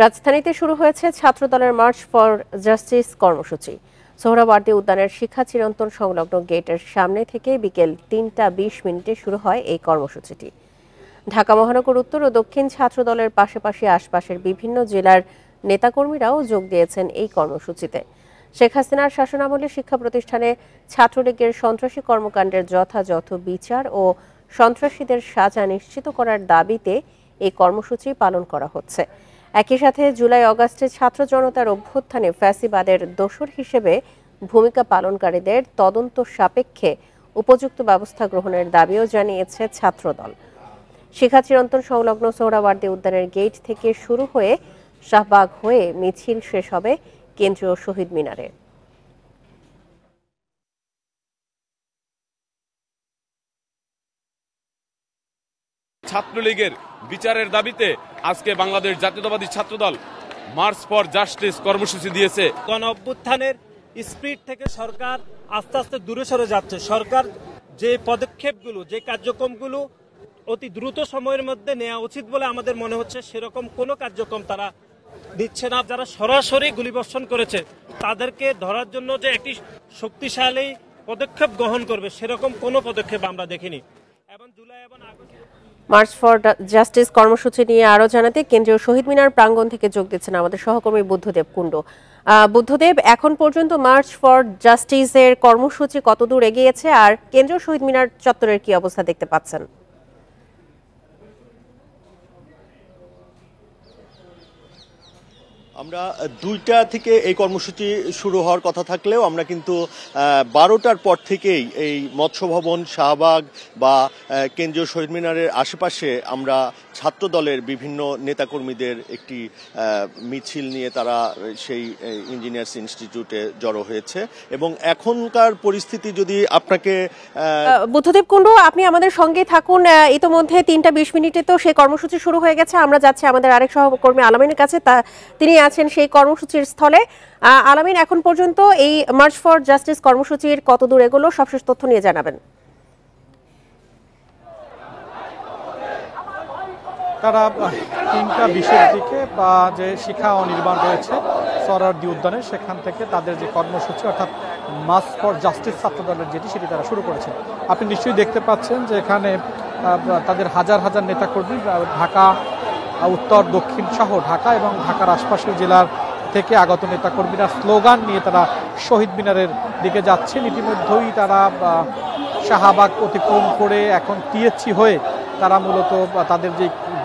রাজধানীতে শুরু হয়েছে ছাত্রদলের মার্চ ফর জাস্টিস কর্মসূচি। সোহরাওয়ার্দী উদ্যানের শিক্ষা চিরন্তন সংলগ্ন গেটের সামনে থেকে বিকেল ৩টা ২০ শুরু হয় এই কর্মসূচিটি। ঢাকা মহানগর উত্তর ও দক্ষিণ ছাত্রদলের পাশাপাশি আশপাশের বিভিন্ন জেলার নেতাকর্মীরাও যোগ দিয়েছেন এই কর্মসূচিতে। শেখ হাসিনার শাসনামলে শিক্ষা প্রতিষ্ঠানে ছাত্রলীগের সন্ত্রাসী কর্মকাণ্ডের যথাযথ বিচার ও সন্ত্রাসীদের সাজা নিশ্চিত করার দাবিতে এই কর্মসূচি পালন করা হচ্ছে। একই সাথে জুলাই আগস্টে ছাত্র জনতার অভ্যুত্থানে ফ্যাসিবাদের দোসর হিসেবে ভূমিকা পালনকারীদের তদন্ত সাপেক্ষে উপযুক্ত ব্যবস্থা গ্রহণের দাবিও জানিয়েছে ছাত্রদল। শিক্ষা চিরন্তন সংলগ্ন সোহরাওয়ার্দী উদ্যানের গেট থেকে শুরু হয়ে শাহবাগ হয়ে মিছিল শেষ হবে কেন্দ্রীয় শহীদ মিনারে। ছাত্রলীগের বিচারের দাবিতে আজকে বাংলাদেশ জাতীয়তাবাদী ছাত্রদল মার্চ ফর জাস্টিস কর্মসূচি দিয়েছে। গণ অভ্যুত্থানের স্পিরিট থেকে সরকার আস্তে আস্তে দূরে সরে যাচ্ছে। সরকার যে পদক্ষেপগুলো, যে কার্যক্রমগুলো অতি দ্রুত সময়ের মধ্যে নেওয়া উচিত বলে আমাদের মনে হচ্ছে, সেরকম কোনো কার্যক্রম তারা দিচ্ছে না। যারা সরাসরি গুলিবর্ষণ করেছে তাদেরকে ধরার জন্য যে একটি শক্তিশালী পদক্ষেপ গ্রহণ করবে, সেরকম কোনো পদক্ষেপ আমরা দেখিনি। এবং জুলাই এবং আগস্ট মার্চ ফর জাস্টিস কর্মসূচি নিয়ে আরো জানাতে কেন্দ্রীয় শহীদ মিনার প্রাঙ্গণ থেকে যোগ দিচ্ছেন আমাদের সহকর্মী বুদ্ধদেব কুণ্ডু। বুদ্ধদেব, এখন পর্যন্ত মার্চ ফর জাস্টিসের কর্মসূচি কতদূর এগিয়েছে, আর কেন্দ্রীয় শহীদ মিনার চত্বরের কি অবস্থা দেখতে পাচ্ছেন? আমরা 2টা থেকে এই কর্মসূচি শুরু হওয়ার কথা থাকলেও আমরা কিন্তু 12টার পর থেকেই এই মৎস্য ভবন, শাহবাগ বা কেন্দ্রীয় শহীদ মিনারের আশেপাশে আমরা ছাত্র দলের বিভিন্ন নেতাকর্মীদের একটি মিছিল নিয়ে তারা সেই ইঞ্জিনিয়ার্স ইনস্টিটিউটে জড়ো হয়েছে। এবং এখনকার পরিস্থিতি যদি আপনাকে বুদ্ধদেব কুণ্ডু, আপনি আমাদের সঙ্গে থাকুন। ইতোমধ্যে 3টা 20 তো সেই কর্মসূচি শুরু হয়ে গেছে। আমরা যাচ্ছি আমাদের আরেক সহকর্মী আলামিনের কাছে, তিনি আছেন সেই কর্মসূচির স্থলে। আলামিন, এখন পর্যন্ত এই মার্চ ফর জাস্টিস কর্মসূচির কতদূর এগুলো, সবশেষ তথ্য নিয়ে জানাবেন। তারা 3টা 20 দিকে বা যে শিক্ষা অনির্বাণ রয়েছে সোহরাওয়ার্দী উদ্যানে, সেখান থেকে তাদের যে কর্মসূচি অর্থাৎ মার্চ ফর জাস্টিস ছাত্রদলের সেটি তারা শুরু করেছে। আপনি নিশ্চয়ই দেখতে পাচ্ছেন যে এখানে তাদের হাজার হাজার নেতাকর্মী ঢাকা উত্তর, দক্ষিণ সহ ঢাকা এবং ঢাকার আশপাশের জেলার থেকে আগত নেতাকর্মীরা স্লোগান নিয়ে তারা শহীদ মিনারের দিকে যাচ্ছেন। ইতিমধ্যেই তারা শাহবাগ অতিক্রম করে এখন টিএসসি হয়ে তারা মূলত তাদের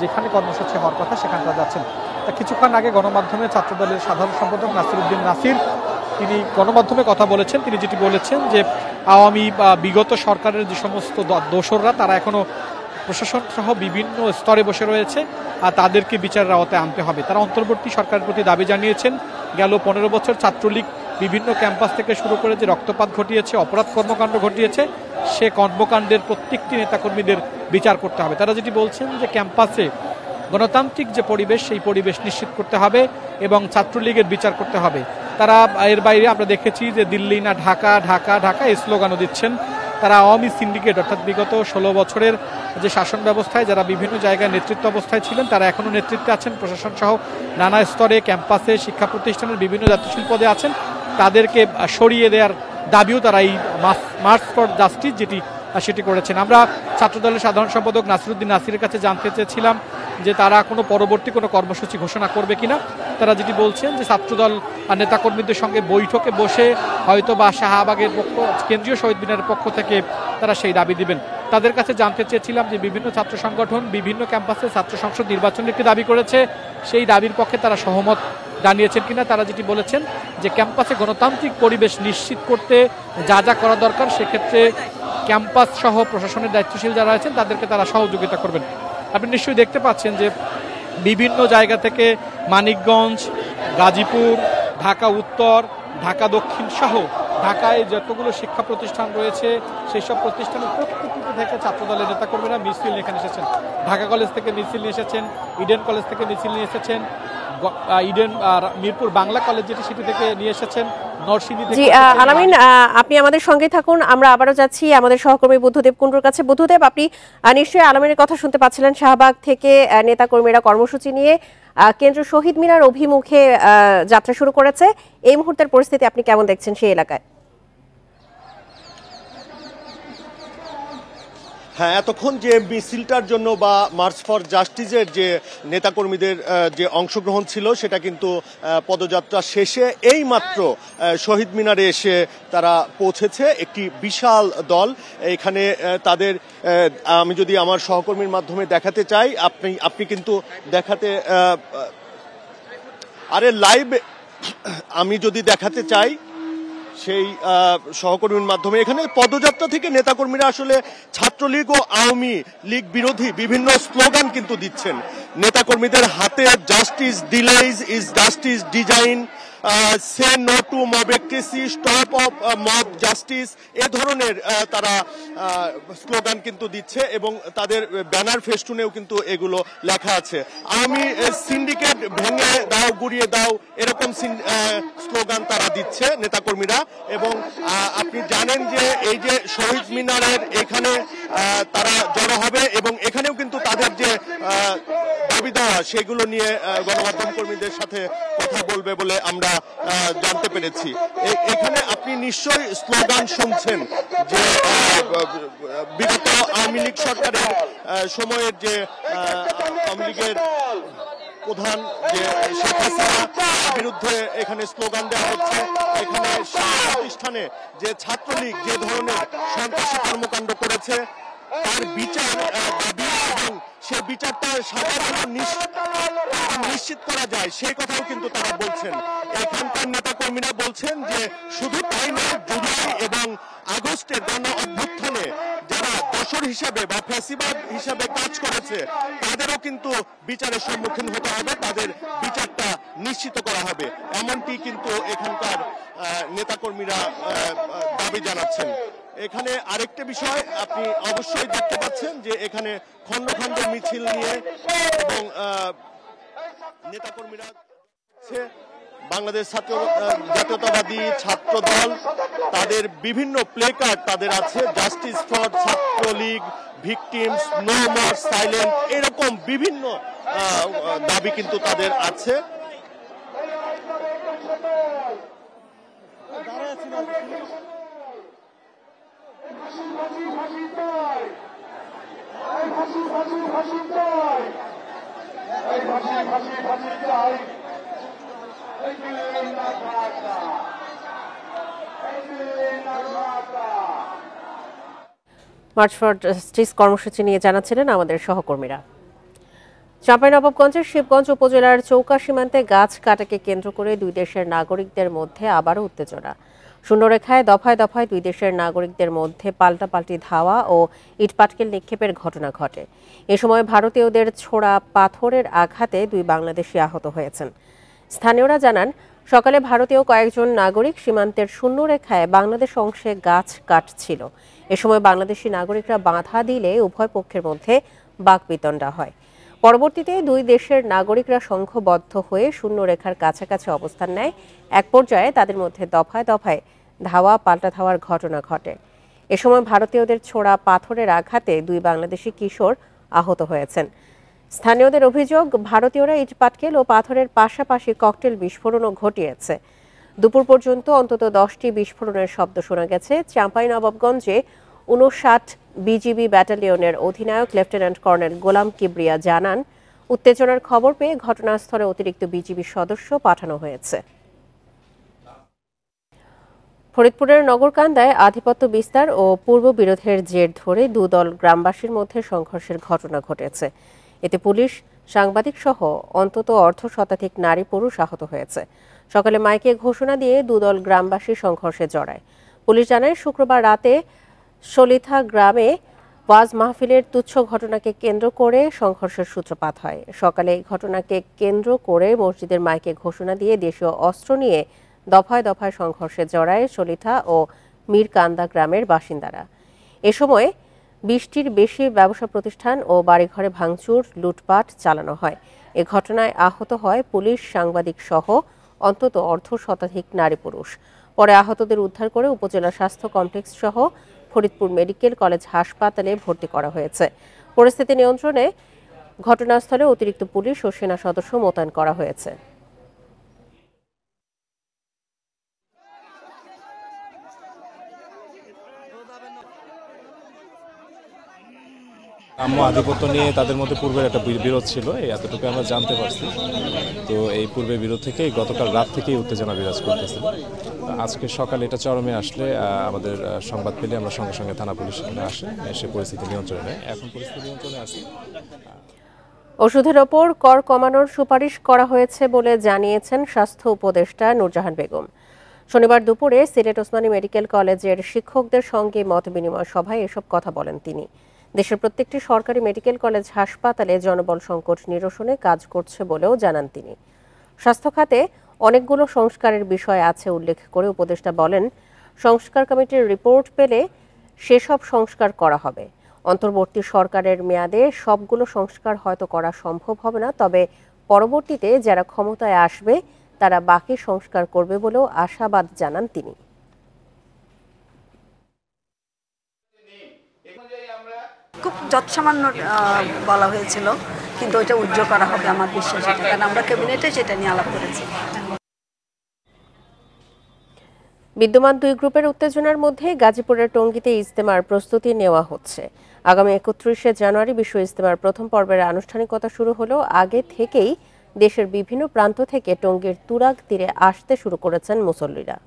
যেখানে কর্মসূচি হওয়ার কথা সেখানে তারা যাচ্ছেন। কিছুক্ষণ আগে গণমাধ্যমে ছাত্রদলের সাধারণ সম্পাদক নাসিরউদ্দিন নাসির তিনি গণমাধ্যমে কথা বলেছেন। তিনি যেটি বলেছেন যে আওয়ামী বা বিগত সরকারের যে সমস্ত দোসররা তারা এখনো প্রশাসন সহ বিভিন্ন স্তরে বসে রয়েছে আর তাদেরকে বিচারের আওতায় আনতে হবে। তারা অন্তর্বর্তী সরকারের প্রতি দাবি জানিয়েছেন। গেল 15 বছর ছাত্রলীগ বিভিন্ন ক্যাম্পাস থেকে শুরু করে যে রক্তপাত ঘটিয়েছে, অপরাধ কর্মকাণ্ড ঘটিয়েছে, সে কর্মকাণ্ডের প্রত্যেকটি নেতাকর্মীদের বিচার করতে হবে। তারা যেটি বলছেন যে ক্যাম্পাসে গণতান্ত্রিক যে পরিবেশ, সেই পরিবেশ নিশ্চিত করতে হবে এবং ছাত্রলীগের বিচার করতে হবে। তারা এর বাইরে আমরা দেখেছি যে দিল্লি না ঢাকা, ঢাকা ঢাকা এই স্লোগানও দিচ্ছেন। তারা আওয়ামী সিন্ডিকেট অর্থাৎ বিগত 16 বছরের যে শাসন ব্যবস্থায় যারা বিভিন্ন জায়গায় নেতৃত্ব অবস্থায় ছিলেন তারা এখনও নেতৃত্বে আছেন, প্রশাসন সহ নানা স্তরে ক্যাম্পাসে শিক্ষা প্রতিষ্ঠানের বিভিন্ন দায়িত্বশীল পদে আছেন, তাদেরকে সরিয়ে দেওয়ার দাবিও তারা এই মার্চ ফর জাস্টিস সেটি করেছেন। আমরা ছাত্রদলের সাধারণ সম্পাদক নাসিরউদ্দিন নাসিরের কাছে জানতে চেয়েছিলাম যে তারা পরবর্তী কোনো কর্মসূচি ঘোষণা করবে কিনা। তারা যেটি বলছেন যে ছাত্রদল নেতাকর্মীদের সঙ্গে বৈঠকে বসে হয়তো বা শাহবাগের কেন্দ্রীয় শহীদ মিনারের পক্ষ থেকে তারা সেই দাবি দিবেন। তাদের কাছে জানতে চেয়েছিলাম যে বিভিন্ন ছাত্র সংগঠন বিভিন্ন ক্যাম্পাসে ছাত্র সংসদ নির্বাচনের একটি দাবি করেছে, সেই দাবির পক্ষে তারা সহমত জানিয়েছেন কিনা। তারা যেটি বলেছেন যে ক্যাম্পাসে গণতান্ত্রিক পরিবেশ নিশ্চিত করতে যা যা করা দরকার সেক্ষেত্রে ক্যাম্পাস সহ প্রশাসনের দায়িত্বশীল যারা আছেন তাদেরকে তারা সহযোগিতা করবেন। আপনি নিশ্চয়ই দেখতে পাচ্ছেন যে বিভিন্ন জায়গা থেকে মানিকগঞ্জ, গাজীপুর, ঢাকা উত্তর, ঢাকা দক্ষিণ সহ ঢাকায় যতগুলো শিক্ষা প্রতিষ্ঠান রয়েছে সেই সব প্রতিষ্ঠানের প্রত্যেকটি থেকে ছাত্রদলের নেতাকর্মীরা মিছিল এখানে এসেছেন। ঢাকা কলেজ থেকে মিছিল নিয়ে এসেছেন, ইডেন কলেজ থেকে মিছিল নিয়ে এসেছেন, ইডেন মিরপুর বাংলা কলেজ সেটি থেকে নিয়ে এসেছেন, নরসিংদী থেকে জি আলামিন, আপনি আমাদের সঙ্গে থাকুন। আমরা আবারও যাচ্ছি আমাদের সহকর্মী বুদ্ধদেব কুণ্ডুর কাছে। বুদ্ধদেব, আপনি নিশ্চয়ই আলামিনের কথা শুনতে পাচ্ছিলেন। শাহবাগ থেকে নেতাকর্মীরা কর্মসূচি নিয়ে কেন্দ্র শহীদ মিনার অভিমুখে যাত্রা শুরু করেছে। এই মুহূর্তের পরিস্থিতি আপনি কেমন দেখছেন সেই এলাকায়? হ্যাঁ, এতক্ষণ যে মিছিলটার জন্য বা মার্চ ফর জাস্টিসের যে নেতাকর্মীদের যে অংশগ্রহণ ছিল সেটা কিন্তু পদযাত্রা শেষে এই মাত্র শহীদ মিনারে এসে তারা পৌঁছেছে একটি বিশাল দল। এখানে তাদের আমি যদি আমার সহকর্মীর মাধ্যমে দেখাতে চাই, আপনি কিন্তু দেখাতে লাইভ আমি যদি দেখাতে চাই সেই সহকর্মীর মাধ্যমে এখানে পদযাত্রা থেকে নেতাকর্মীরা আসলে ছাত্রলীগ ও আওয়ামী লীগ বিরোধী বিভিন্ন স্লোগান কিন্তু দিচ্ছেন। নেতাকর্মীদের হাতে জাস্টিস ডিলেইজ ইজ জাস্টিস ডিজাইন, say no to mobocracy, stop of mob justice, এ ধরনের তারা স্লোগান কিন্তু দিচ্ছে এবং তাদের ব্যানার ফেস্টুনেও কিন্তু এগুলো লেখা আছে। আওয়ামী সিন্ডিকেট ভেঙে দাও, গুড়িয়ে দাও, এরকম স্লোগান তারা দিচ্ছে নেতাকর্মীরা। এবং আপনি জানেন যে এই যে শহীদ মিনারের এখানে তারা জড়ো হবে এবং এখানেও কিন্তু তাদের যে দাবি দেওয়া সেগুলো নিয়ে গণমাধ্যম কর্মীদের সাথে কথা বলবে বলে আমরা জানতে পেরেছি। এখানে আপনি নিশ্চয়ই স্লোগান শুনছেন যে বিগত আওয়ামী লীগ সরকারের সময়ের যে আওয়ামী লীগের প্রধান যে শেখ হাসিনার বিরুদ্ধে এখানে স্লোগান দেওয়া হচ্ছে। এখানে প্রতিষ্ঠানে যে ছাত্রলীগ যে ধরনের সন্ত্রাসী কর্মকাণ্ড করেছে তার বিচার দাবি এবং সে বিচারটা সাধারণ নিশ্চিত করা যায় সেই কথাও কিন্তু তারা বলছেন। এখানকার নেতাকর্মীরা বলছেন যে শুধু তাই নয়, জুলাই এবং আগস্টের গণ অভ্যুত্থানে যারা দোষর হিসাবে বা ফ্যাসিবাদ হিসাবে কাজ করেছে তাদেরও কিন্তু বিচারের সম্মুখীন হতে হবে, তাদের বিচারটা নিশ্চিত করা হবে, এমনটি কিন্তু এখানকার নেতাকর্মীরা দাবি জানাচ্ছেন। এখানে আরেকটা বিষয় আপনি অবশ্যই দেখতে পাচ্ছেন যে এখানে খন্ড খন্ড মিছিল নিয়ে এবং নেতাকর্মীরা বাংলাদেশ জাতীয়তাবাদী ছাত্র দল তাদের বিভিন্ন প্লে কার্ড তাদের আছে, justice for Chhatra League, victims, no more silent, এরকম বিভিন্ন দাবি কিন্তু তাদের আছে। মার্চ ফর জাস্টিস কর্মসূচি নিয়ে জানাচ্ছিলেন আমাদের সহকর্মীরা। চাঁপাইনবাবগঞ্জের শিবগঞ্জ উপজেলার চৌকা সীমান্তে গাছ কাটাকে কেন্দ্র করে দুই দেশের নাগরিকদের মধ্যে আবারও উত্তেজনা। শূন্যরেখায় দফায় দফায় দুই দেশের নাগরিকদের মধ্যে পাল্টাপাল্টি ধাওয়া ও ইটপাটকেল নিক্ষেপের ঘটনা ঘটে। এ সময় ভারতীয়দের ছোড়া পাথরের আঘাতে দুই বাংলাদেশি আহত হয়েছেন। স্থানীয়রা জানান, সকালে ভারতীয় কয়েকজন নাগরিক সীমান্তের শূন্যরেখায় বাংলাদেশ অংশে গাছ কাটছিল। এ সময় বাংলাদেশি নাগরিকরা বাধা দিলে উভয় পক্ষের মধ্যে বাকবিতণ্ডা হয়। পরবর্তীতে দুই দেশের নাগরিকরা সংঘবদ্ধ হয়ে শূন্যরেখার কাছাকাছি অবস্থান নেয়। এক পর্যায়ে তাদের মধ্যে দফায় দফায় ধাওয়া পাল্টা ধাওয়ার ঘটনা ঘটে। এ সময় ভারতীয়দের ছোড়া পাথরের আঘাতে দুই বাংলাদেশি কিশোর আহত হয়েছেন। স্থানীয়দের অভিযোগ, ভারতীয়রা ইটপাটকেল ও পাথরের পাশাপাশি ককটেল বিস্ফোরণও ঘটিয়েছে। দুপুর পর্যন্ত অন্তত 10টি বিস্ফোরণের শব্দ শোনা গেছে। চাঁপাইনবাবগঞ্জে 59 বিজিবি ব্যাটালিয়নের অধিনায়ক লেফটেন্যান্ট কর্নেল গোলাম কিবরিয়া জানান, উত্তেজনার খবর পেয়ে ঘটনাস্থলে অতিরিক্ত বিজিবি সদস্য পাঠানো হয়েছে। ফরিদপুরের নগরকান্দায় আধিপত্য বিস্তার ও পূর্ব বিরোধের জের ধরে দুদল গ্রামবাসীর মধ্যে সংঘর্ষের ঘটনা ঘটেছে। এতে পুলিশ, সাংবাদিক সহ অন্তত অর্ধশতাধিক নারী পুরুষ আহত হয়েছে। সকালে মাইকে ঘোষণা দিয়ে দুদল গ্রামবাসী সংঘর্ষে জড়ায়। পুলিশ জানায়, শুক্রবার রাতে সলিথা গ্রামে ওয়াজ মাহফিলের তুচ্ছ ঘটনাকে কেন্দ্র করে সংঘর্ষের সূত্রপাত হয়। সকালে এই ঘটনাকে কেন্দ্র করে মসজিদের মাইকে ঘোষণা দিয়ে দেশীয় অস্ত্র নিয়ে দফায় দফায় সংঘর্ষে জড়ায় সলিথা ও মীরকান্দা গ্রামের বাসিন্দারা। এ সময় 20টির বেশি ব্যবসা প্রতিষ্ঠান ও বাড়িঘরে ভাঙচুর, লুটপাট চালানো হয়। এ ঘটনায় আহত হয় পুলিশ, সাংবাদিক সহ অন্তত অর্ধশতাধিক নারী পুরুষ। পরে আহতদের উদ্ধার করে উপজেলা স্বাস্থ্য কমপ্লেক্স সহ ফরিদপুর মেডিকেল কলেজ হাসপাতালে ভর্তি করা হয়েছে। পরিস্থিতি নিয়ন্ত্রণে ঘটনাস্থলে অতিরিক্ত পুলিশ ও সেনা সদস্য মোতায়েন করা হয়েছে। আধিপত্য নিয়ে তাদের মধ্যে পূর্বের একটা বিরোধ ছিল, এতটুকু আমরা জানতে পারছি। তো এই পূর্বের বিরোধ থেকেই গতকাল রাত থেকেই উত্তেজনা বিরাজ করতেছিল। আজকে সকালে এটা চরমে আসলে আমাদের সংবাদ পেলে আমরা সঙ্গে সঙ্গে থানা পুলিশ এসে পরিস্থিতি নিয়ন্ত্রণে নেয়। এখন পরিস্থিতি নিয়ন্ত্রণে আছে। ওষুধের ওপর কর কমানোর সুপারিশ করা হয়েছে বলে জানিয়েছেন স্বাস্থ্য উপদেষ্টা নূরজাহান বেগম। শনিবার দুপুরে সিলেট ওসমানী মেডিকেল কলেজের শিক্ষকদের সঙ্গে মত বিনিময় সভায় এসব কথা বলেন তিনি। দেশের প্রত্যেকটি সরকারি মেডিকেল কলেজ হাসপাতালে জনবল সংকট নিরসনে কাজ করছে বলেও জানান তিনি। স্বাস্থ্য খাতে অনেকগুলো সংস্কারের বিষয় আছে উল্লেখ করে উপদেষ্টা বলেন, সংস্কার কমিটির রিপোর্ট পেলে সেসব সংস্কার করা হবে। অন্তর্বর্তী সরকারের মেয়াদে সবগুলো সংস্কার হয়তো করা সম্ভব হবে না, তবে পরবর্তীতে যারা ক্ষমতায় আসবে তারা বাকি সংস্কার করবে বলেও আশাবাদ জানান তিনি। খুব যৎসামান্য বলা হয়েছিল, কিন্তু ওইটা উজ্জ্বল করা হবে আমার বিশ্বাস, কারণ আমরা ক্যাবিনেটে সেটা নিয়ে আলাপ করেছি। বিদ্যমান দুই গ্রুপের উত্তেজনার মধ্যে গাজীপুরের টঙ্গীতে ইজতেমার প্রস্তুতি নেওয়া হচ্ছে। আগামী 31শে জানুয়ারি বিশ্ব ইজতেমার প্রথম পর্বের আনুষ্ঠানিকতা শুরু হলেও আগে থেকেই দেশের বিভিন্ন প্রান্ত থেকে টঙ্গীর তুরাগ তীরে আসতে শুরু করেছেন মুসল্লিরা।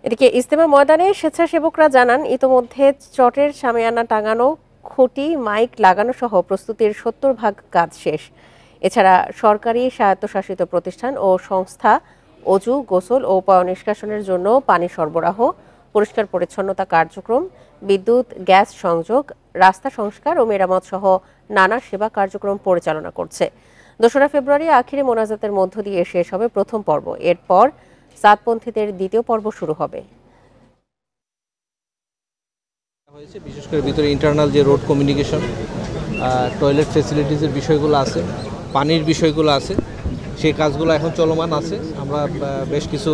এদিকে ইজতেমা ময়দানে স্বেচ্ছাসেবকরা জানান, ইতোমধ্যে চটের শামিয়ানা টাঙানো, খুঁটি, মাইক লাগানো সহ প্রস্তুতির 70% কাজ শেষ। এছাড়া সরকারি স্বায়ত্তশাসিত প্রতিষ্ঠান ও সংস্থা অজু, গোসল ও পয় নিষ্কাশনের জন্য পানি সরবরাহ, পরিষ্কার পরিচ্ছন্নতা কার্যক্রম, বিদ্যুৎ গ্যাস সংযোগ, রাস্তা সংস্কার ও মেরামত সহ নানা সেবা কার্যক্রম পরিচালনা করছে। 2রা ফেব্রুয়ারি আখিরি মোনাজাতের মধ্য দিয়ে শেষ হবে প্রথম পর্ব। এরপর সাতপন্থীদের দ্বিতীয় পর্ব শুরু হবে। বিশেষ করে ভিতরে ইন্টারনাল যে রোড কমিউনিকেশন, টয়লেট ফেসিলিটিসের বিষয়গুলো আছে, পানির বিষয়গুলো আছে, সেই কাজগুলো এখন চলমান আছে। আমরা বেশ কিছু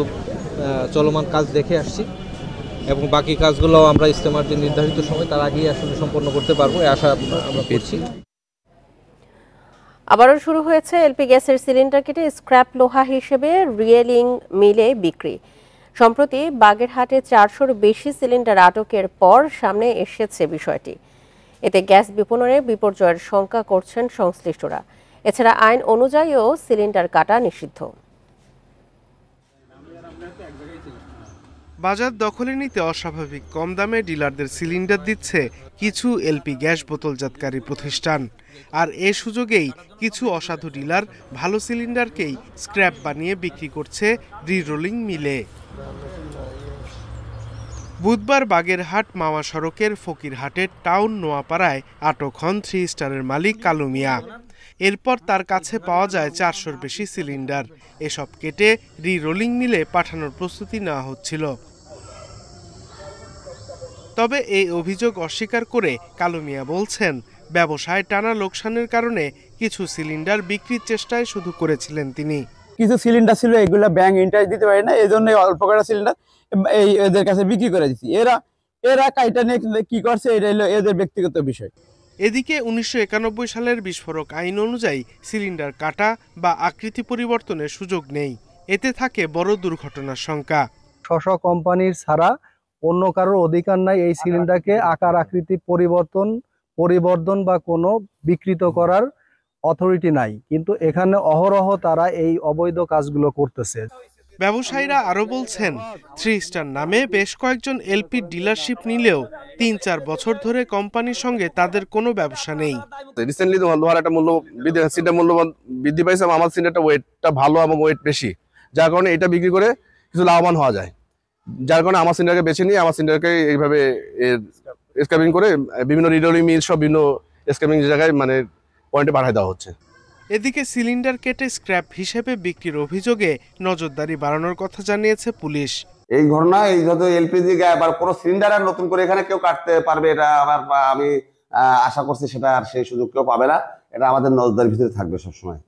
চলমান কাজ দেখে আসছি এবং বাকি কাজগুলো আমরা ইজতেমার যে নির্ধারিত সময় তার আগেই আসলে সম্পন্ন করতে পারবো, এই আশা আমরা করছি। আবারও শুরু হয়েছে এলপি গ্যাসের সিলিন্ডার কেটে স্ক্র্যাপ লোহা হিসেবে রিয়েলিং মিলে বিক্রি। সম্প্রতি বাগেরহাটে 400-র বেশি সিলিন্ডার আটকের পর সামনে এসেছে বিষয়টি। এতে গ্যাস বিপণনে বিপর্যয়ের শঙ্কা করছেন সংশ্লিষ্টরা। এছাড়া আইন অনুযায়ীও সিলিন্ডার কাটা নিষিদ্ধ। বাজার দখলে নিতে অস্বাভাবিক কম দামে ডিলারদের সিলিন্ডার দিচ্ছে কিছু এলপি গ্যাস বোতলজাতকারী প্রতিষ্ঠান। আর এ সুযোগেই কিছু অসাধু ডিলার ভালো সিলিন্ডারকেই স্ক্র্যাপ বানিয়ে বিক্রি করছে রি-রোলিং মিলে। বুধবার বাগেরহাট মাওয়া সড়কের ফকিরহাটের টাউন নোয়াপাড়ায় আটক হন 3 স্টারের মালিক কালু মিয়া। এরপর তার কাছে পাওয়া যায় 400-র বেশি সিলিন্ডার। এসব কেটে রি-রোলিং মিলে পাঠানোর প্রস্তুতি নেওয়া হচ্ছিল। তবে এই অভিযোগ অস্বীকার করে কালু মিয়া বলছেন, ব্যবসায় টানা লোকসানের কারণে কিছু সিলিন্ডার বিক্রির চেষ্টায় শুধু করেছিলেন তিনি। কিছু সিলিন্ডার ছিল, এগুলা ব্যাংক ইন্টারেস্ট দিতে পারে না, এই জন্য অল্প কটা সিলিন্ডার এদের কাছে বিক্রি করে দিচ্ছি। এরা কাইটা নিয়ে কি করছে, এটা হলো এদের ব্যক্তিগত বিষয়। এদিকে 1991 সালের বিস্ফোরক আইন অনুযায়ী সিলিন্ডার কাটা বা আকৃতি পরিবর্তনের সুযোগ নেই। এতে থাকে বড় দুর্ঘটনার শঙ্কা। স্ব কোম্পানির ছাড়া অন্য কারোর অধিকার নাই এই সিলিন্ডারকে আকার আকৃতি পরিবর্তন বা কোনো বিকৃত করার অথরিটি নাই, কিন্তু এখানে অহরহ তারা এই অবৈধ কাজগুলো করতেছে। ব্যবসায়ীরা আরো বলছেন, 3 স্টার নামে বেশ কয়েকজন এলপি ডিলারশিপ নিলেও 3-4 বছর ধরে কোম্পানির সঙ্গে তাদের কোনো ব্যবসা নেই। রিসেন্টলি লোহার একটা মূল্য বৃদ্ধি পাইছে, আমার সিলিন্ডারটা ওয়েটটা ভালো এবং ওয়েট বেশি, যার কারণে এটা বিক্রি করে কিছু লাভবান হওয়া যায়। যার কারণে আমার সিলিন্ডারকে বেছে নিয়ে আমার সিলিন্ডারকে এইভাবে স্ক্র্যাপিং করে বিভিন্ন রিরোলিং মিল সব বিভিন্ন স্ক্র্যাপিং জায়গায় মানে পয়েন্টে পাঠিয়ে দেওয়া হচ্ছে। এদিকে সিলিন্ডার কেটে স্ক্র্যাপ হিসেবে বিক্রির অভিযোগে নজরদারি বাড়ানোর কথা জানিয়েছে পুলিশ। এই ঘটনা এই যত এলপিজি বা কোনো সিলিন্ডার আর নতুন করে এখানে কেউ কাটতে পারবে, এটা আমি আশা করছি সেটা আর সেই সুযোগ কেউ পাবে না। এটা আমাদের নজরদারির ভিতরে থাকবে সবসময়।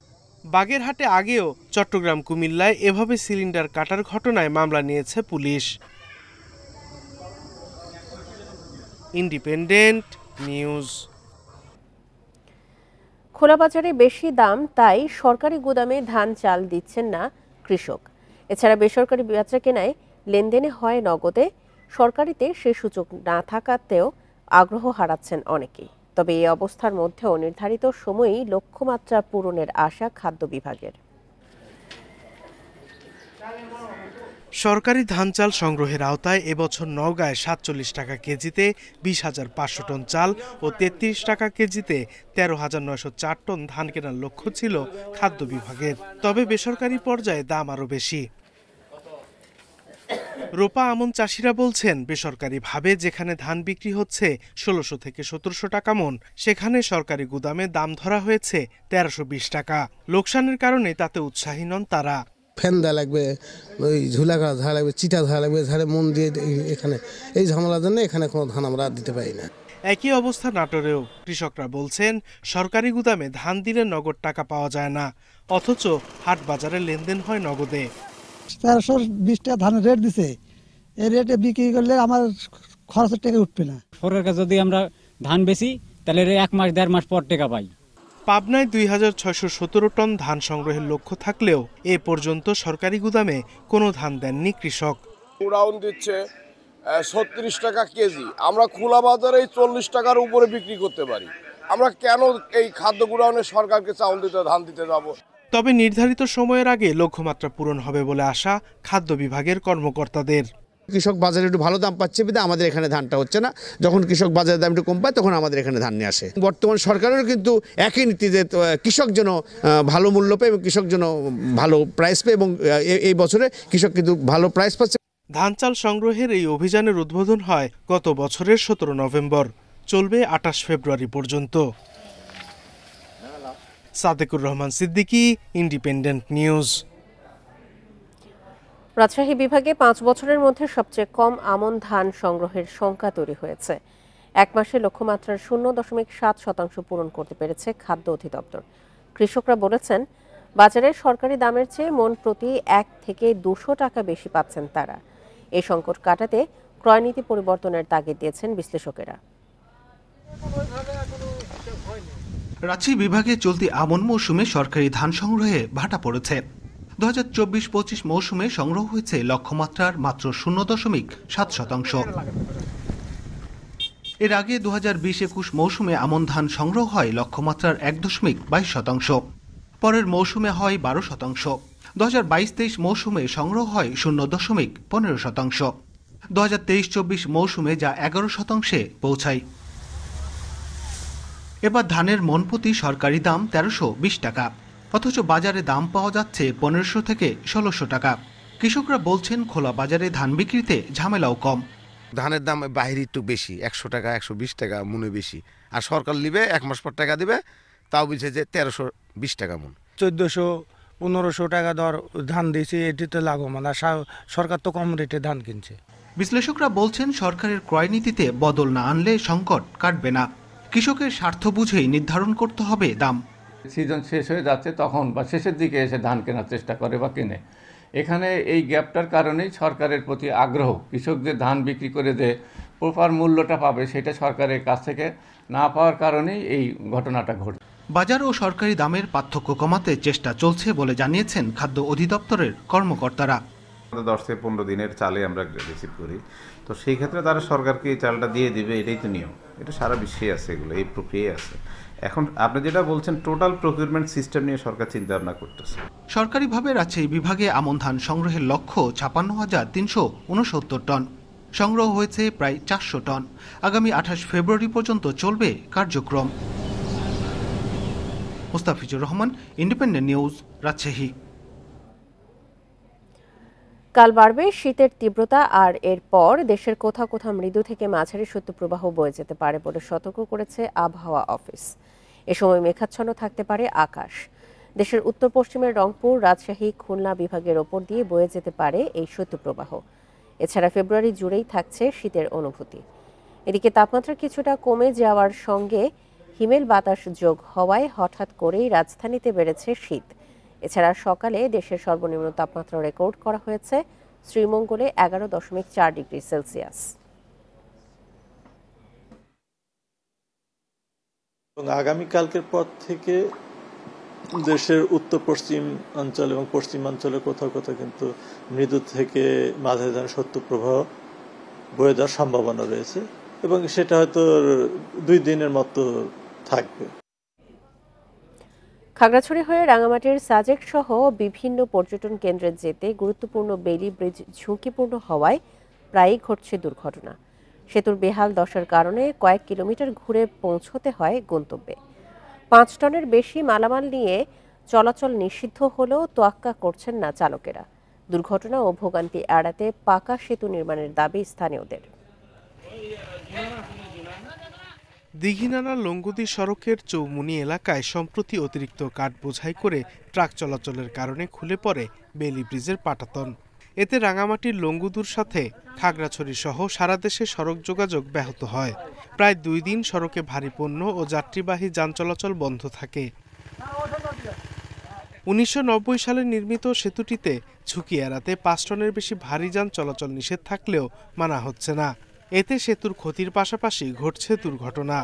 বাগেরহাটে আগেও চট্টগ্রাম কুমিল্লায় এভাবে সিলিন্ডার কাটার ঘটনায় মামলা নিয়েছে পুলিশ। Independent news. খোলা বাজারে বেশি দাম, তাই সরকারি গুদামে ধান চাল দিচ্ছেন না কৃষক। এছাড়া বেসরকারি বেচা কেনায় লেনদেনে হয় নগদে, সরকারিতে সে সুযোগ না থাকাতেও আগ্রহ হারাচ্ছেন অনেকেই। তবে এই অবস্থার মধ্যেও নির্ধারিত সময়েই লক্ষ্যমাত্রা পূরণের আশা খাদ্য বিভাগের। সরকারি ধান চাল সংগ্রহের আওতায় এবছর নওগাঁয় ৪৭ টাকা কেজিতে ২০,৫০০ টন চাল ও ৩৩ টাকা কেজিতে ১৩,৯০৪ টন ধান কেনার লক্ষ্য ছিল খাদ্য বিভাগের। তবে বেসরকারি পর্যায়ে দাম আরও বেশি। রোপা আমন চাষিরা বলছেন, বেসরকারিভাবে যেখানে ধান বিক্রি হচ্ছে ১৬০০ থেকে ১৭০০ টাকা মন, সেখানে সরকারি গুদামে দাম ধরা হয়েছে ১৩২০ টাকা। লোকসানের কারণে তাতে উৎসাহী নন তারা। ফ্যান দেওয়া লাগবে, ওই ঝুলা ধরা লাগবে, চিটা ধরা লাগবে, ধারে মন দিয়ে এখানে এই ঝামেলার জন্য এখানে কোনো ধান আমরা দিতে পারি না। একই অবস্থা নাটোরেও। কৃষকরা বলছেন, সরকারি গুদামে ধান দিলে নগদ টাকা পাওয়া যায় না, অথচ হাট বাজারে লেনদেন হয় নগদে। ১৩২০ টাকা ধানের রেট দিছে, এই রেটে বিক্রি করলে আমার খরচের টাকা উঠবে না। সরকারের কাছে যদি আমরা ধান বেশি তাহলে ১ মাস ১.৫ মাস পর টাকা পাই। পাবনায় ২,৬১৭ টন ধান সংগ্রহের লক্ষ্য থাকলেও এ পর্যন্ত সরকারি গুদামে কোনো ধান দেননি কৃষক। গোডাউন দিচ্ছে ৩৬ টাকা কেজি, আমরা খোলা বাজারে ৪০ টাকার উপরে বিক্রি করতে পারি। আমরা কেন এই খাদ্য গোডাউনে সরকারকে চাউল দিতে ধান দিতে যাব? তবে নির্ধারিত সময়ের আগে লক্ষ্যমাত্রা পূরণ হবে বলে আশা খাদ্য বিভাগের কর্মকর্তাদের। কৃষক বাজারে একটু ভালো দাম পাচ্ছে, বিধায় আমাদের এখানে ধানটা হচ্ছে না। যখন কৃষক বাজারের দাম একটু কম পায় তখন আমাদের এখানে ধান নিয়ে আসে। বর্তমান সরকারেরও কিন্তু একই নীতি যে কৃষক যেন ভালো মূল্য পায় এবং কৃষক যেন ভালো প্রাইস পায়, এবং এই বছরে কৃষক কিন্তু ভালো প্রাইস পাচ্ছে। ধান চাল সংগ্রহের এই অভিযানের উদ্বোধন হয় গত বছরের ১৭ নভেম্বর, চলবে ২৮ ফেব্রুয়ারি পর্যন্ত। Sadekur Rahman Siddiqui, Independent News. রাজশাহী বিভাগে ৫ বছরের মধ্যে সবচেয়ে কম আমন ধান সংগ্রহের সংখ্যা তৈরি হয়েছে। এক মাসে লক্ষ্যমাত্রার ০.৭% পূরণ করতে পেরেছে খাদ্য অধিদপ্তর। কৃষকরা বলেছেন, বাজারে সরকারি দামের চেয়ে মন প্রতি ১ থেকে ২০০ টাকা বেশি পাচ্ছেন তারা। এই সংকট কাটাতে ক্রয়নীতি পরিবর্তনের তাগিদ দিয়েছেন বিশ্লেষকেরা। রাজশাহী বিভাগে চলতি আমন মৌসুমে সরকারি ধান সংগ্রহে ভাটা পড়েছে। ২০২৪-২৫ মৌসুমে সংগ্রহ হয়েছে লক্ষ্যমাত্রার মাত্র ০.৭%। এর আগে ২০২০-২১ মৌসুমে আমন ধান সংগ্রহ হয় লক্ষ্যমাত্রার ১.২২%। পরের মৌসুমে হয় ১২%। ২০২২-২৩ মৌসুমে সংগ্রহ হয় ০.১৫%। ২০২৩-২৪ মৌসুমে যা ১১%-এ পৌঁছায়। এবার ধানের মন প্রতি সরকারি দাম ১৩২০ টাকা, অথচ বাজারে দাম পাওয়া যাচ্ছে ১৫০০ থেকে ১৬০০ টাকা। কৃষকরা বলছেন, খোলা বাজারে ধান বিক্রিতে ঝামেলাও কম। ধানের দাম বাইরে একটু বেশি, ১০০ টাকা ১২০ টাকা মনে বেশি, আর সরকার নিবে ১ মাস পর টাকা দিবে, তাও বুঝে যে ১৩২০ টাকা মন। ১৪০০-১৫০০ টাকা দর ধান দিয়েছে, এটিতে লাভবান, আর সরকার তো কম রেটে ধান কিনছে। বিশ্লেষকরা বলছেন, সরকারের ক্রয় নীতিতে বদল না আনলে সংকট কাটবে না। কৃষকের স্বার্থ বুঝেই নির্ধারণ করতে হবে দাম। সিজন শেষ হয়ে যাচ্ছে তখন বা শেষের দিকে এসে ধান কেনার চেষ্টা করে বা কেনে। এখানে এই গ্যাপটার কারণেই সরকারের প্রতি আগ্রহ। কৃষক যে ধান বিক্রি করে যে প্রপার মূল্যটা পাবে, সেটা সরকারের কাছ থেকে না পাওয়ার কারণেই এই ঘটনাটা ঘটে। বাজার ও সরকারি দামের পার্থক্য কমাতে চেষ্টা চলছে বলে জানিয়েছেন খাদ্য অধিদপ্তরের কর্মকর্তারা। 10 থেকে 15 দিনের চালে আমরা রিসিভ করি, তো সেই ক্ষেত্রে তারা সরকারকে এই চালটা দিয়ে দিবে, এটাই তো নিয়ম। এটা সারা বিশ্বে আছে, এগুলো এই প্রক্রিয়ায় আছে। এখন আপনি যেটা বলছেন, টোটাল প্রকিউরমেন্ট সিস্টেম নিয়ে সরকার চিন্তা ভাবনা করতেছে। সরকারিভাবে রাজশাহী বিভাগে আমন ধান সংগ্রহের লক্ষ্য ৫৬,৩৬৯ টন। সংগ্রহ হয়েছে প্রায় ৪০০ টন। আগামী ২৮ ফেব্রুয়ারি পর্যন্ত চলবে কার্যক্রম। Mustafizur Rahman, independent News, Rajshahi. কাল বাড়বে শীতের তীব্রতা, আর এরপর দেশের কোথাও কোথাও মৃদু থেকে মাঝারি শৈত্যপ্রবাহ বয়ে যেতে পারে বলে সতর্ক করেছে আবহাওয়া অফিস। এ সময় মেঘাচ্ছন্ন থাকতে পারে আকাশ। দেশের উত্তর পশ্চিমের রংপুর, রাজশাহী, খুলনা বিভাগের ওপর দিয়ে বয়ে যেতে পারে এই শৈত্যপ্রবাহ। এছাড়া ফেব্রুয়ারি জুড়েই থাকছে শীতের অনুভূতি। এদিকে তাপমাত্রা কিছুটা কমে যাওয়ার সঙ্গে হিমেল বাতাস যোগ হওয়ায় হঠাৎ করেই রাজধানীতে বেড়েছে শীত। এছাড়া সকালে দেশের সর্বনিম্ন তাপমাত্রা রেকর্ড করা হয়েছে শ্রীমঙ্গলে 11.4 ডিগ্রি সেলসিয়াস। আগামীকালকের পর থেকে দেশের উত্তর পশ্চিম অঞ্চল এবং পশ্চিমাঞ্চলে কোথাও কোথাও কিন্তু মৃদু থেকে মাঝারি ধরনের শৈত্যপ্রবাহ বয়ে যাওয়ার সম্ভাবনা রয়েছে এবং সেটা হয়তো 2 দিনের মতো থাকবে। খাগড়াছড়ি হয়ে রাঙামাটির সাজেক সহ বিভিন্ন পর্যটন কেন্দ্রে যেতে গুরুত্বপূর্ণ বেইলি ব্রিজ ঝুঁকিপূর্ণ হওয়ায় প্রায়ই ঘটছে দুর্ঘটনা। সেতুর বেহাল দশার কারণে কয়েক কিলোমিটার ঘুরে পৌঁছতে হয় গন্তব্যে। 5 টনের বেশি মালামাল নিয়ে চলাচল নিষিদ্ধ হলেও তোয়াক্কা করছেন না চালকেরা। দুর্ঘটনা ও ভোগান্তি এড়াতে পাকা সেতু নির্মাণের দাবি স্থানীয়দের। দীঘিনালা লঙ্গুদি সড়কের চৌমুনি এলাকায় সম্প্রতি অতিরিক্ত কাঠ বোঝাই করে ট্রাক চলাচলের কারণে খুলে পড়ে বেইলি ব্রিজের পাটাতন। এতে রাঙামাটির লঙ্গুদুর সাথে খাগড়াছড়ি সহ সারা দেশে সড়ক যোগাযোগ ব্যাহত হয়। প্রায় 2 দিন সড়কে ভারী পণ্য ও যাত্রীবাহী যান চলাচল বন্ধ থাকে। 1990 সালে নির্মিত সেতুটিতে ঝুঁকি এড়াতে 5 টনের বেশি ভারী যান চলাচল নিষেধ থাকলেও মানা হচ্ছে না। এতে সেতুর ক্ষতির পাশাপাশি ঘটছে দুর্ঘটনা।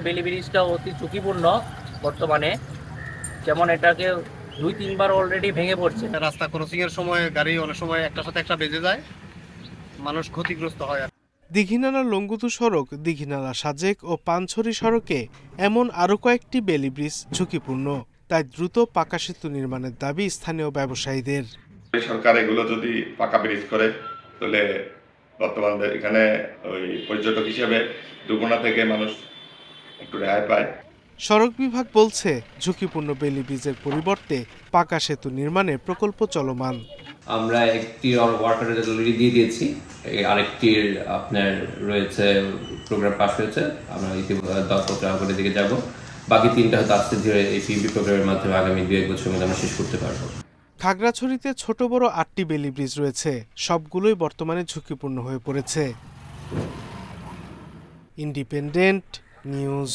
বেইলি ব্রিজটা অতি ঝুঁকিপূর্ণ বর্তমানে, যেমন এটাকে 2-3 বার অলরেডি ভেঙে পড়ছে। রাস্তা ক্রসিং এর সময় গাড়ি অনেক সময় একটার সাথে একটা বেজে যায়, মানুষ ক্ষতিগ্রস্ত হয়। দীঘিনালা লঙ্গুদু সড়ক, দীঘিনালা সাজেক ও পানছড়ি সড়কে এমন আরো কয়েকটি বেইলি ব্রিজ ঝুঁকিপূর্ণ। তাই দ্রুত পাকা সেতু নির্মাণের দাবি স্থানীয় ব্যবসায়ীদের। সরকার এগুলো যদি পাকা ব্রিজ করে তাহলে বর্তমানে এখানে ওই পর্যটক হিসেবে দুর্ঘটনা থেকে মানুষ একটু রেহাই পায়। সড়ক বিভাগ বলছে ঝুঁকিপূর্ণ বেইলি ব্রিজের পরিবর্তে পাকা সেতু নির্মাণের প্রকল্প চলমান। আমরা একটি ওয়ার্কার অলরেডি দিয়ে দিয়েছি, আরেকটির আপনার রয়েছে প্রোগ্রাম পাস হয়েছে, আমরা ইতিমধ্যে 10 বছর আগের দিকে যাব। বাকি 3টা হয়তো আস্তে ধীরে এই পিবি প্রোগ্রামের মাধ্যমে আগামী 2-1 বছরের মধ্যে আমরা শেষ করতে পারবো। খাগড়াছড়িতে ছোট বড় 8টি বেইলি ব্রিজ রয়েছে, সবগুলোই বর্তমানে ঝুঁকিপূর্ণ হয়ে পড়েছে। Independent news.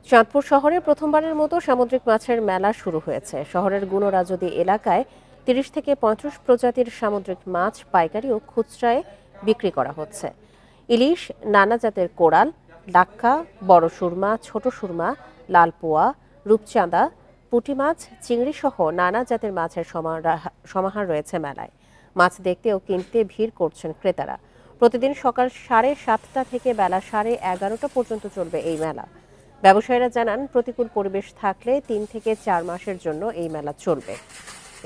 চাঁদপুর শহরে প্রথমবারের মতো সামুদ্রিক মাছের মেলা শুরু হয়েছে। শহরের গুণরাজদী এলাকায় 30 থেকে 35 প্রজাতির সামুদ্রিক মাছ পাইকারি ও খুচরায় বিক্রি করা হচ্ছে। ইলিশ, নানা জাতের কোরাল, ডাক্কা, বড় সুরমা, ছোট সুরমা, লাল পোয়া, রূপচাঁদা, পুঁটি মাছ, চিংড়ি সহ নানা জাতের মাছের সমাহার রয়েছে মেলায়। মাছ দেখতে ও কিনতে ভিড় করছেন ক্রেতারা। প্রতিদিন সকাল 7:30টা থেকে বেলা 11:30টা পর্যন্ত চলবে এই মেলা। ব্যবসায়ীরা জানান, প্রতিকূল পরিবেশ থাকলে 3 থেকে 4 মাসের জন্য এই মেলা চলবে।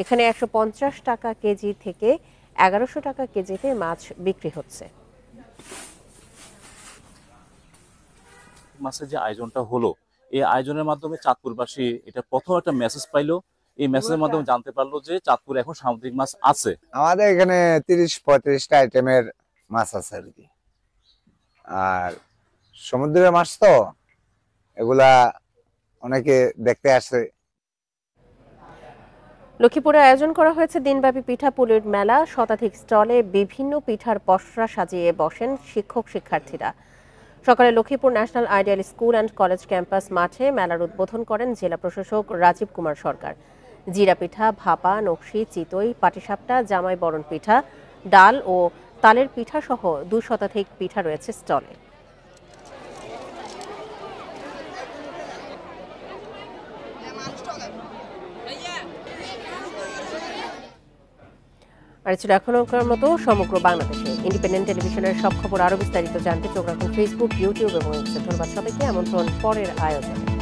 এখানে 150 টাকা কেজি থেকে 1100 টাকা কেজিতে মাছ বিক্রি হচ্ছে। মাছের যে আয়োজনটা হলো, এই আয়োজনের মাধ্যমে চাঁদপুরবাসী এটা প্রথম একটা মেসেজ পাইলো। এই মেসেজের মাধ্যমে জানতে পারলো যে চাঁদপুরে এখন সামুদ্রিক মাছ আছে। আমাদের এখানে 30-35টা আইটেমের মাছ আছে আর কি। আর সমুদ্রের মাছ তো এগুলা অনেকে দেখতে আসে। লক্ষ্মীপুরে আয়োজন করা হয়েছে দিনব্যাপী পিঠাপুলির মেলা। শতাধিক স্টলে বিভিন্ন পিঠার পসরা সাজিয়ে বসেন শিক্ষক শিক্ষার্থীরা। সকালে Lakshmipur national ideal school and college campus মাঠে মেলার উদ্বোধন করেন জেলা প্রশাসক রাজীব কুমার সরকার। জিরা পিঠা, ভাপা, নকশি, চিতই, পাটিসাপটা, জামাই বরণ পিঠা, ডাল ও তালের পিঠা সহ 2 শতাধিক পিঠা রয়েছে স্টলে। আর ছিল এখনকার মতো সমগ্র বাংলাদেশে ইন্ডিপেন্ডেন্ট টেলিভিশনের সব খবর আরো বিস্তারিত জানতে চোখ রাখুন ফেসবুক, ইউটিউব এবং এক্সে। ধন্যবাদ সবাইকে। আমন্ত্রণ পরের আয়োজনে।